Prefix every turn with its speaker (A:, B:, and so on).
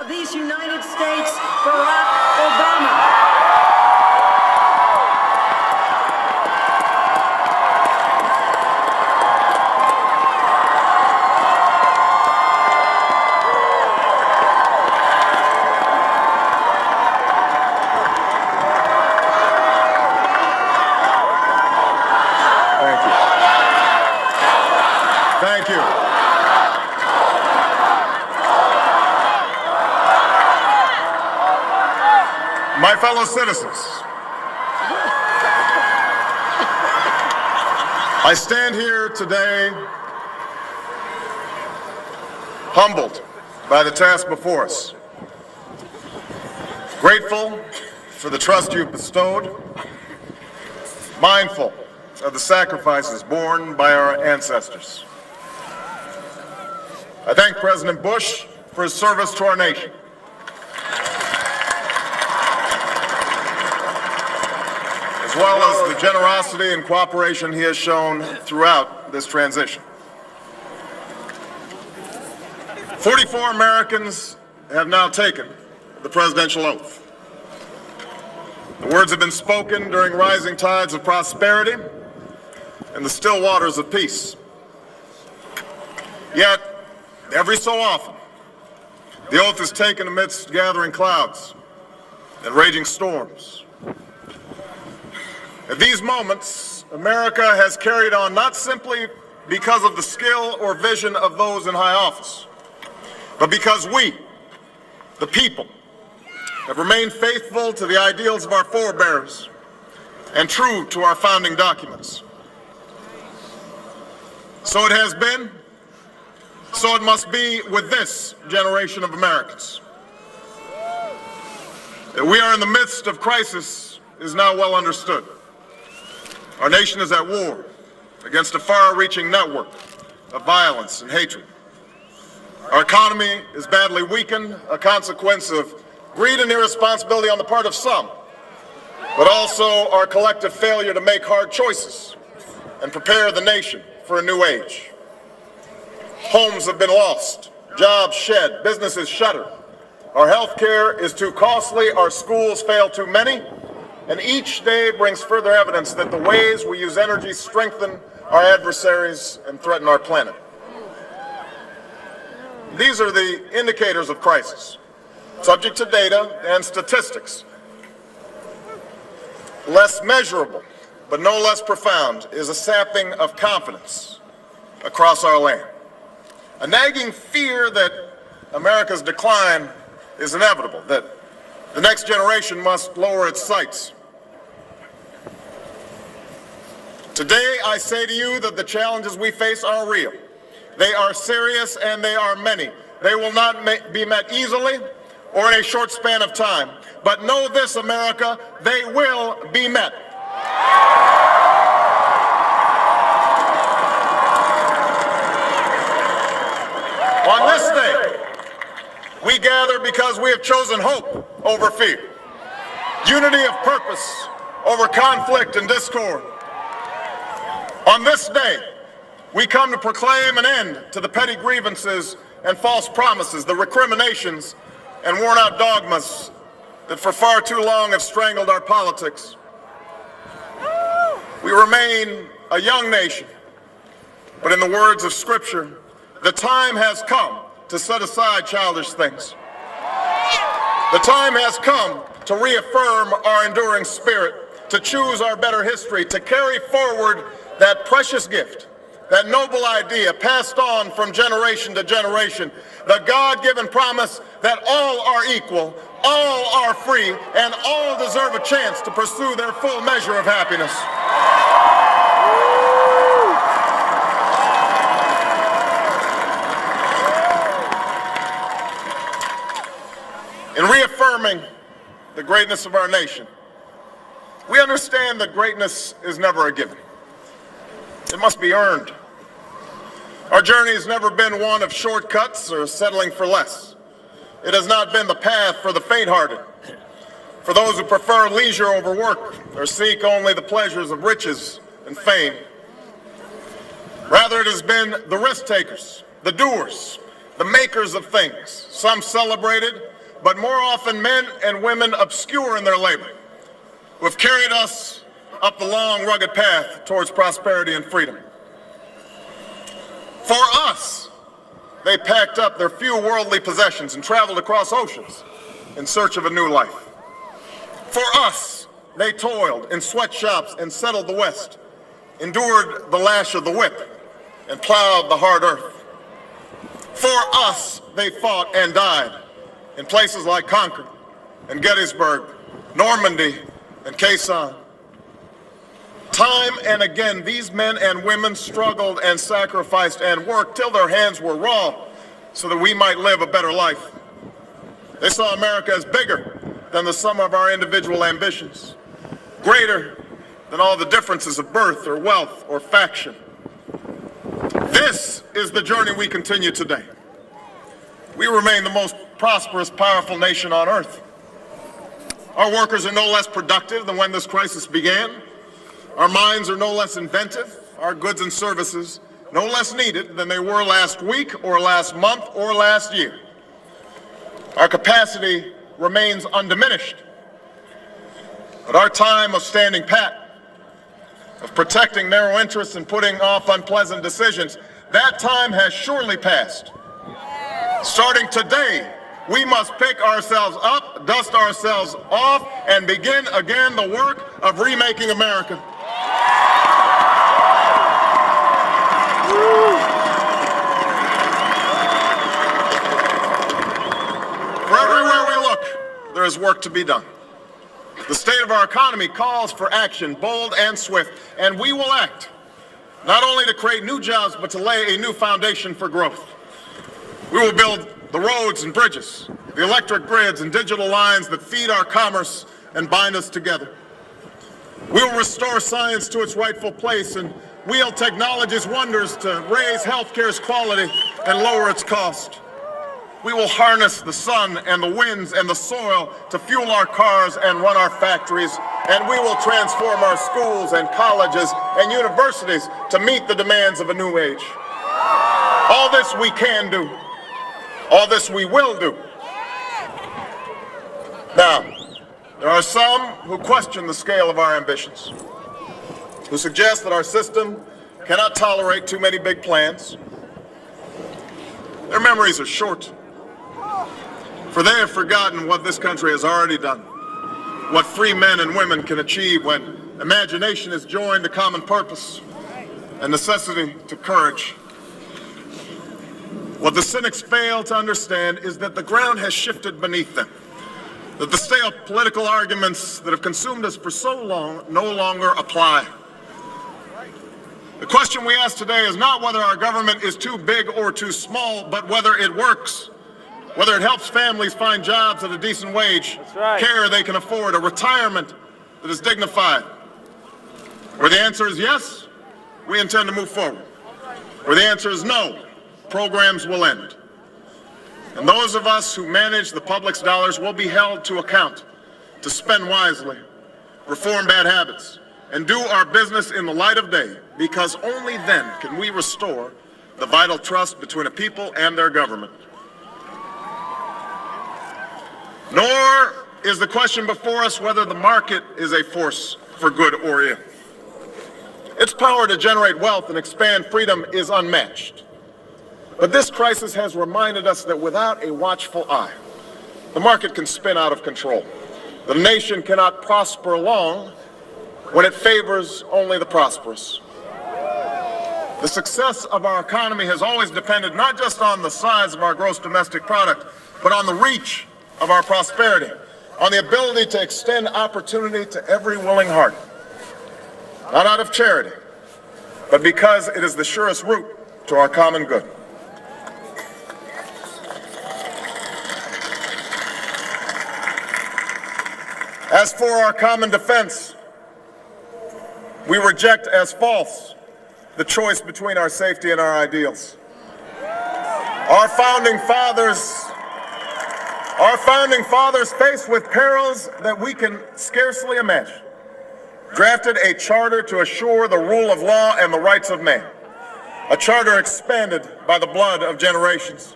A: of these United States, Barack Obama.
B: Thank you. My fellow citizens, I stand here today humbled by the task before us, grateful for the trust you've bestowed, mindful of the sacrifices borne by our ancestors. I thank President Bush for his service to our nation. As well as the generosity and cooperation he has shown throughout this transition. 44 Americans have now taken the presidential oath. The words have been spoken during rising tides of prosperity and the still waters of peace. Yet, every so often, the oath is taken amidst gathering clouds and raging storms. At these moments, America has carried on not simply because of the skill or vision of those in high office, but because we, the people, have remained faithful to the ideals of our forebears and true to our founding documents. So it has been, so it must be with this generation of Americans. That we are in the midst of crisis is now well understood. Our nation is at war against a far-reaching network of violence and hatred. Our economy is badly weakened, a consequence of greed and irresponsibility on the part of some, but also our collective failure to make hard choices and prepare the nation for a new age. Homes have been lost, jobs shed, businesses shuttered. Our health care is too costly, our schools fail too many, and each day brings further evidence that the ways we use energy strengthen our adversaries and threaten our planet. These are the indicators of crisis, subject to data and statistics. Less measurable, but no less profound, is a sapping of confidence across our land. A nagging fear that America's decline is inevitable, that the next generation must lower its sights. Today, I say to you that the challenges we face are real. They are serious and they are many. They will not be met easily or in a short span of time. But know this, America, they will be met. On this day, we gather because we have chosen hope over fear, unity of purpose over conflict and discord. On this day, we come to proclaim an end to the petty grievances and false promises, the recriminations and worn-out dogmas that for far too long have strangled our politics. We remain a young nation, but in the words of Scripture, the time has come to set aside childish things. The time has come to reaffirm our enduring spirit, to choose our better history, to carry forward that precious gift, that noble idea passed on from generation to generation, the God-given promise that all are equal, all are free, and all deserve a chance to pursue their full measure of happiness. In reaffirming the greatness of our nation, we understand that greatness is never a given. It must be earned. Our journey has never been one of shortcuts or settling for less. It has not been the path for the faint-hearted, for those who prefer leisure over work or seek only the pleasures of riches and fame. Rather, it has been the risk takers, the doers, the makers of things, some celebrated but more often men and women obscure in their labor, who have carried us up the long, rugged path towards prosperity and freedom. For us, they packed up their few worldly possessions and traveled across oceans in search of a new life. For us, they toiled in sweatshops and settled the West, endured the lash of the whip, and plowed the hard earth. For us, they fought and died in places like Concord and Gettysburg, Normandy and Quezon. Time and again, these men and women struggled and sacrificed and worked till their hands were raw so that we might live a better life. They saw America as bigger than the sum of our individual ambitions, greater than all the differences of birth or wealth or faction. This is the journey we continue today. We remain the most prosperous, powerful nation on earth. Our workers are no less productive than when this crisis began. Our minds are no less inventive, our goods and services no less needed than they were last week or last month or last year. Our capacity remains undiminished. But our time of standing pat, of protecting narrow interests and putting off unpleasant decisions, that time has surely passed. Starting today, we must pick ourselves up, dust ourselves off, and begin again the work of remaking America. For everywhere we look, there is work to be done. The state of our economy calls for action, bold and swift, and we will act, not only to create new jobs, but to lay a new foundation for growth. We will build the roads and bridges, the electric grids and digital lines that feed our commerce and bind us together. We will restore science to its rightful place and wield technology's wonders to raise healthcare's quality and lower its cost. We will harness the sun and the winds and the soil to fuel our cars and run our factories, and we will transform our schools and colleges and universities to meet the demands of a new age. All this we can do. All this we will do. Now, there are some who question the scale of our ambitions, who suggest that our system cannot tolerate too many big plans. Their memories are short, for they have forgotten what this country has already done, what free men and women can achieve when imagination is joined to common purpose and necessity to courage. What the cynics fail to understand is that the ground has shifted beneath them, that the stale political arguments that have consumed us for so long no longer apply. The question we ask today is not whether our government is too big or too small, but whether it works, whether it helps families find jobs at a decent wage, care they can afford, a retirement that is dignified. Where the answer is yes, we intend to move forward. Where the answer is no, programs will end. And those of us who manage the public's dollars will be held to account to spend wisely, reform bad habits, and do our business in the light of day, because only then can we restore the vital trust between a people and their government. Nor is the question before us whether the market is a force for good or ill. Its power to generate wealth and expand freedom is unmatched. But this crisis has reminded us that without a watchful eye, the market can spin out of control. The nation cannot prosper long when it favors only the prosperous. The success of our economy has always depended not just on the size of our gross domestic product, but on the reach of our prosperity, on the ability to extend opportunity to every willing heart, not out of charity, but because it is the surest route to our common good. As for our common defense, we reject as false the choice between our safety and our ideals. Our founding fathers, faced with perils that we can scarcely imagine, drafted a charter to assure the rule of law and the rights of man, a charter expanded by the blood of generations.